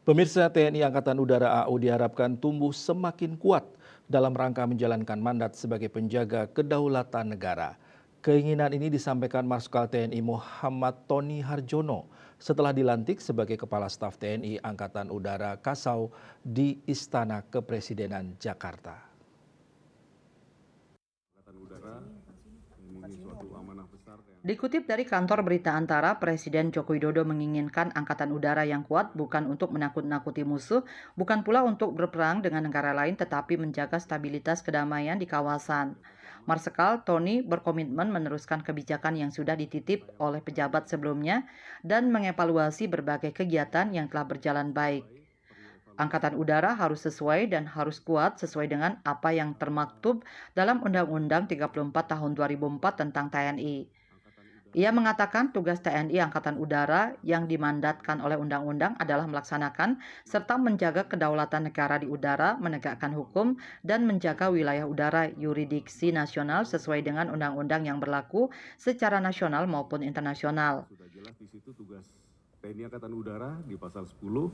Pemirsa, TNI Angkatan Udara AU diharapkan tumbuh semakin kuat dalam rangka menjalankan mandat sebagai penjaga kedaulatan negara. Keinginan ini disampaikan Marskal TNI Muhammad Tony Harjono setelah dilantik sebagai Kepala Staf TNI Angkatan Udara Kasau di Istana Kepresidenan Jakarta. Dikutip dari kantor berita Antara, Presiden Joko Widodo menginginkan angkatan udara yang kuat bukan untuk menakut-nakuti musuh, bukan pula untuk berperang dengan negara lain, tetapi menjaga stabilitas kedamaian di kawasan. Marsikal Tony berkomitmen meneruskan kebijakan yang sudah dititip oleh pejabat sebelumnya dan mengevaluasi berbagai kegiatan yang telah berjalan baik. Angkatan Udara harus sesuai dan harus kuat sesuai dengan apa yang termaktub dalam Undang-Undang 34 tahun 2004 tentang TNI. Ia mengatakan tugas TNI Angkatan Udara yang dimandatkan oleh undang-undang adalah melaksanakan serta menjaga kedaulatan negara di udara, menegakkan hukum, dan menjaga wilayah udara yurisdiksi nasional sesuai dengan undang-undang yang berlaku secara nasional maupun internasional. Sudah jelas di situ tugas TNI Angkatan Udara di pasal 10.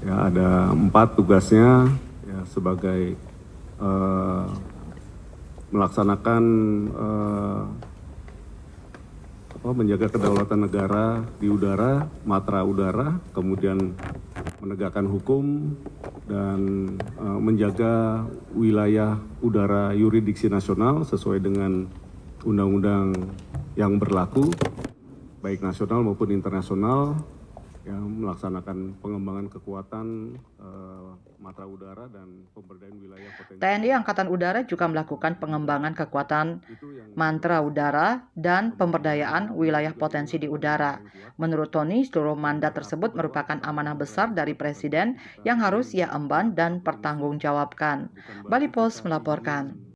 Ya, ada 4 tugasnya ya, sebagai melaksanakan menjaga kedaulatan negara di udara, matra udara, kemudian menegakkan hukum dan menjaga wilayah udara yurisdiksi nasional sesuai dengan undang-undang yang berlaku, baik nasional maupun internasional, yang melaksanakan pengembangan kekuatan matra udara dan pemberdayaan wilayah potensi. TNI Angkatan Udara juga melakukan pengembangan kekuatan mantra udara dan pemberdayaan wilayah potensi di udara. Menurut Tony, seluruh mandat tersebut merupakan amanah besar dari Presiden yang harus ia emban dan pertanggungjawabkan. Bali Post melaporkan.